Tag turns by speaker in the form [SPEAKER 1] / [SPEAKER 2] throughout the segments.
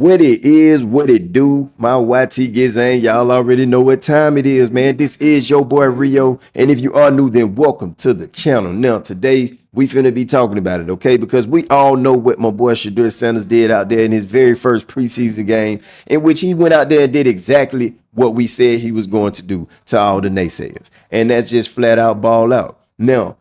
[SPEAKER 1] What it is, what it do, my YT Gizang, y'all already know what time it is, man. This is your boy Rio, and if you are new, then welcome to the channel. Now, today, we finna be talking about it, okay? Because we all know what my boy Shedeur Sanders did out there in his very first preseason game, in which he went out there and did exactly what we said he was going to do to all the naysayers. And that's just flat out ball out. Now,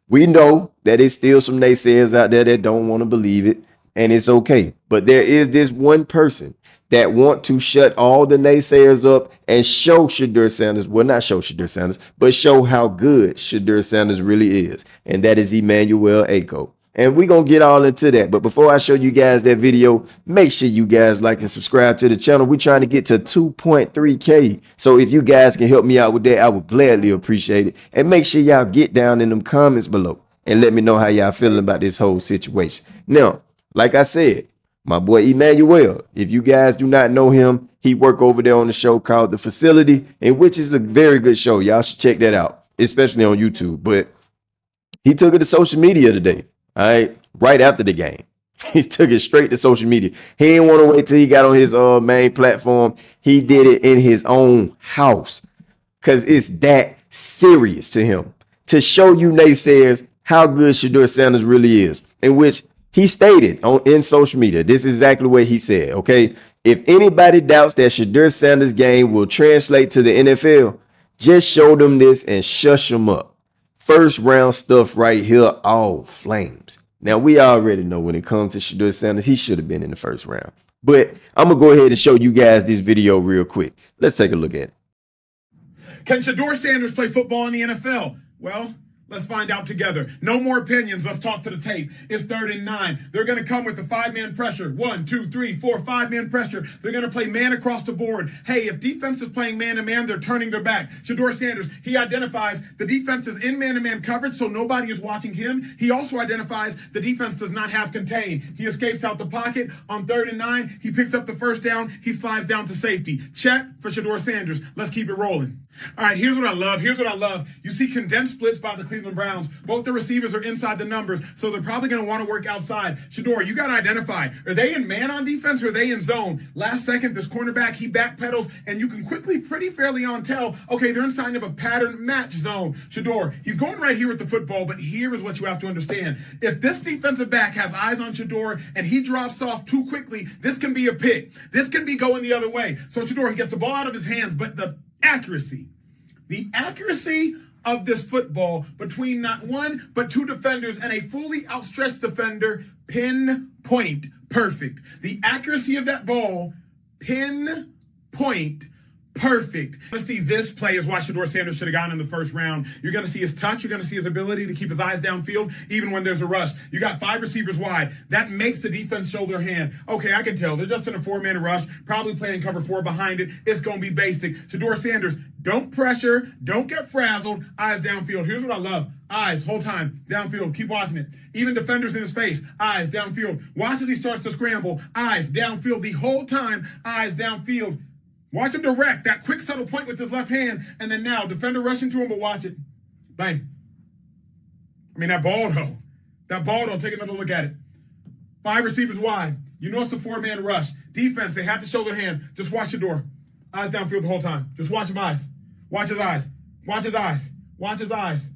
[SPEAKER 1] we know that it's still some naysayers out there that don't want to believe it. And it's okay. But there is this one person that want to shut all the naysayers up and show Shedeur Sanders, well, not show Shedeur Sanders, but show how good Shedeur Sanders really is. And that is Emmanuel Acho. And we're going to get all into that. But before I show you guys that video, make sure you guys like and subscribe to the channel. We're trying to get to 2.3K. So if you guys can help me out with that, I would gladly appreciate it. And make sure y'all get down in them comments below and let me know how y'all feeling about this whole situation. Now, like I said, my boy Emmanuel, if you guys do not know him, he work over there on the show called The Facility, and which is a very good show. Y'all should check that out, especially on YouTube. But he took it to social media today, all right after the game. He took it straight to social media. He didn't want to wait till he got on his main platform. He did it in his own house because it's that serious to him to show you naysayers how good Shedeur Sanders really is, in which he stated in social media, this is exactly what he said, okay? If anybody doubts that Shedeur Sanders' game will translate to the NFL, just show them this and shush them up. First round stuff right here, all flames. Now, we already know when it comes to Shedeur Sanders, he should have been in the first round. But I'm going to go ahead and show you guys this video real quick. Let's take a look at it.
[SPEAKER 2] Can Shedeur Sanders play football in the NFL? Well, let's find out together. No more opinions. Let's talk to the tape. It's 3rd and 9. They're going to come with the 5-man pressure. 1, 2, 3, 4, 5-man pressure. They're going to play man across the board. Hey, if defense is playing man-to-man, they're turning their back. Shedeur Sanders, he identifies the defense is in man-to-man coverage, so nobody is watching him. He also identifies the defense does not have contain. He escapes out the pocket on 3rd and 9. He picks up the first down. He slides down to safety. Check for Shedeur Sanders. Let's keep it rolling. All right, here's what I love. Here's what I love. You see condensed splits by the Cleveland Browns. Both the receivers are inside the numbers, so they're probably going to want to work outside. Shedeur, you got to identify. Are they in man on defense or are they in zone? Last second, this cornerback, he backpedals, and you can quickly, pretty fairly on tell, okay, they're inside of a pattern match zone. Shedeur, he's going right here with the football, but here is what you have to understand. If this defensive back has eyes on Shedeur and he drops off too quickly, this can be a pick. This can be going the other way. So Shedeur, he gets the ball out of his hands, but the accuracy of this football between not one, but two defenders and a fully outstretched defender, pinpoint perfect. The accuracy of that ball, pinpoint perfect. Let's see, this play is why Shedeur Sanders should have gotten in the first round. You're going to see his touch. You're going to see his ability to keep his eyes downfield, even when there's a rush. You got 5 receivers wide. That makes the defense show their hand. Okay, I can tell. They're just in a 4-man rush, probably playing cover 4 behind it. It's going to be basic. Shedeur Sanders, don't pressure. Don't get frazzled. Eyes downfield. Here's what I love. Eyes, whole time, downfield. Keep watching it. Even defenders in his face. Eyes, downfield. Watch as he starts to scramble. Eyes, downfield. The whole time, eyes, downfield. Watch him direct that quick subtle point with his left hand, and then now defender rushing to him, but watch it. Bang. I mean, that ball though, take another look at it. 5 receivers wide. You know it's a 4-man rush. Defense, they have to show their hand. Just watch Shedeur. Eyes downfield the whole time. Just watch his eyes. Watch his eyes. Watch his eyes. Watch his eyes.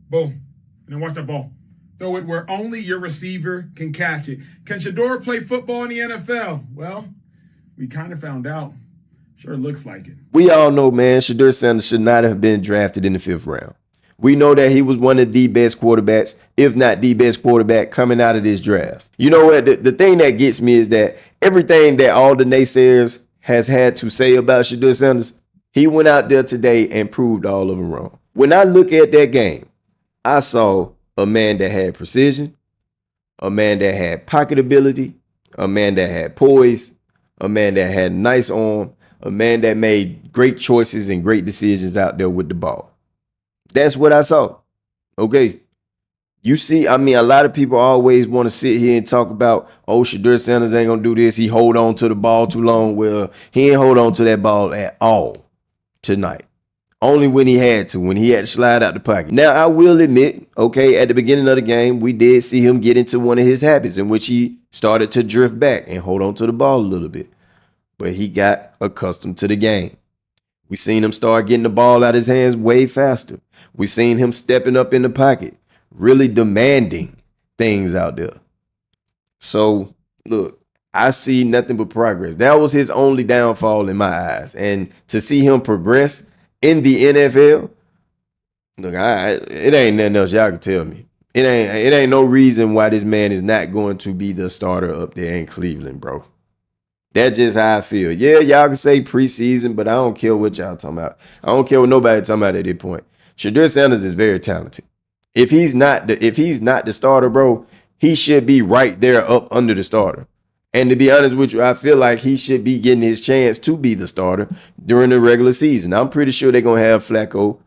[SPEAKER 2] Boom. And then watch that ball. Throw it where only your receiver can catch it. Can Shedeur play football in the NFL? Well, we kind of found out. Sure looks like it.
[SPEAKER 1] We all know, man, Shedeur Sanders should not have been drafted in the 5th round. We know that he was one of the best quarterbacks, if not the best quarterback coming out of this draft. You know what? The thing that gets me is that everything that all the naysayers has had to say about Shedeur Sanders, he went out there today and proved all of them wrong. When I look at that game, I saw a man that had precision, a man that had pocket ability, a man that had poise, a man that had a nice arm, a man that made great choices and great decisions out there with the ball. That's what I saw. Okay. You see, I mean, a lot of people always want to sit here and talk about, oh, Shedeur Sanders ain't going to do this. He hold on to the ball too long. Well, he ain't hold on to that ball at all tonight. Only when he had to slide out the pocket. Now, I will admit, okay, at the beginning of the game, we did see him get into one of his habits in which he started to drift back and hold on to the ball a little bit. But he got accustomed to the game. We seen him start getting the ball out of his hands way faster. We seen him stepping up in the pocket, really demanding things out there. So, look, I see nothing but progress. That was his only downfall in my eyes. And to see him progress in the NFL, look, it ain't nothing else y'all can tell me. It ain't no reason why this man is not going to be the starter up there in Cleveland, bro. That's just how I feel. Yeah, y'all can say preseason, but I don't care what y'all talking about. I don't care what nobody talking about at this point. Shedeur Sanders is very talented. If he's not the starter, bro, he should be right there up under the starter. And to be honest with you, I feel like he should be getting his chance to be the starter during the regular season. I'm pretty sure they're going to have Flacco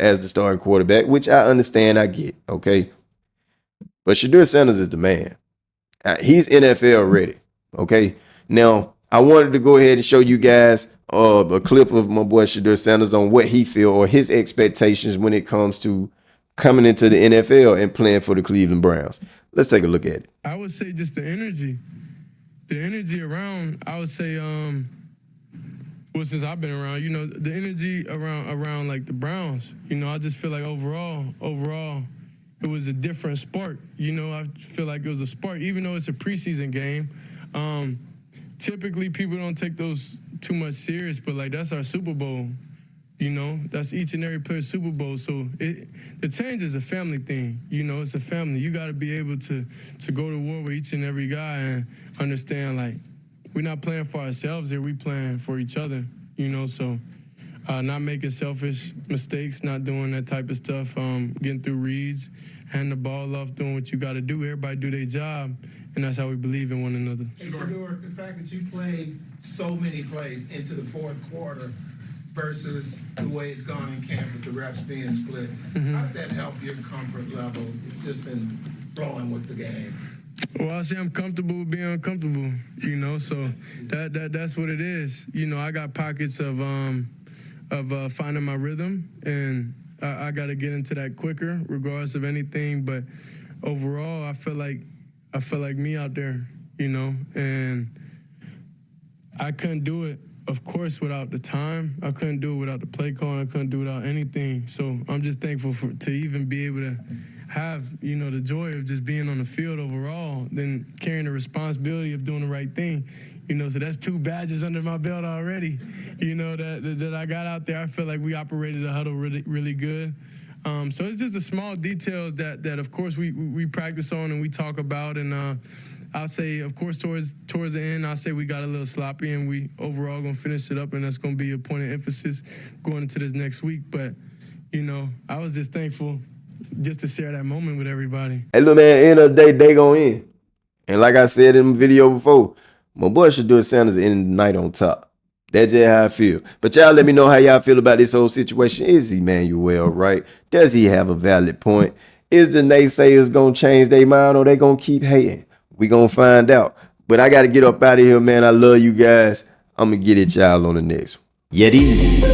[SPEAKER 1] as the starting quarterback, which I understand, I get, okay? But Shedeur Sanders is the man. He's NFL ready, okay? Now, I wanted to go ahead and show you guys a clip of my boy Shedeur Sanders on what he feel or his expectations when it comes to coming into the NFL and playing for the Cleveland Browns. Let's take a look at it.
[SPEAKER 3] I would say just the energy. The energy around, I would say, well, since I've been around, you know, the energy around like the Browns, you know, I just feel like overall, it was a different spark. You know, I feel like it was a spark, even though it's a preseason game. Typically, people don't take those too much serious, but like that's our Super Bowl. You know, that's each and every player's Super Bowl. So the change is a family thing. You know, it's a family. You got to be able to go to war with each and every guy and understand, like, we're not playing for ourselves here. We playing for each other, you know. So not making selfish mistakes, not doing that type of stuff, getting through reads, handing the ball off, doing what you got to do. Everybody do their job, and that's how we believe in one another.
[SPEAKER 4] Hey, Shedeur, the fact that you played so many plays into the fourth quarter versus the way it's gone in camp with the reps being split, how did that help your comfort level just in flowing with the game?
[SPEAKER 3] Well, I say I'm comfortable with being uncomfortable, you know, so that's what it is. You know, I got pockets of finding my rhythm, and I got to get into that quicker regardless of anything, but overall, I feel like me out there, you know, and I couldn't do it, of course, without the time. I couldn't do it without the play calling. I couldn't do it without anything. So I'm just thankful to even be able to have, you know, the joy of just being on the field overall, then carrying the responsibility of doing the right thing. You know, so that's 2 badges under my belt already, you know, that I got out there. I feel like we operated a huddle really, really good. So it's just the small details that of course, we practice on and we talk about. And I'll say, of course, towards the end, I'll say we got a little sloppy and we overall going to finish it up, and that's going to be a point of emphasis going into this next week. But, you know, I was just thankful just to share that moment with everybody.
[SPEAKER 1] Hey, look, man, end of the day, they go in. And like I said in the video before, my boy Shedeur Sanders ending the night on top. That's just how I feel. But y'all let me know how y'all feel about this whole situation. Is Emmanuel right? Does he have a valid point? Is the naysayers going to change their mind, or they going to keep hating? We going to find out. But I got to get up out of here, man. I love you guys. I'm going to get at y'all on the next one. Yeti.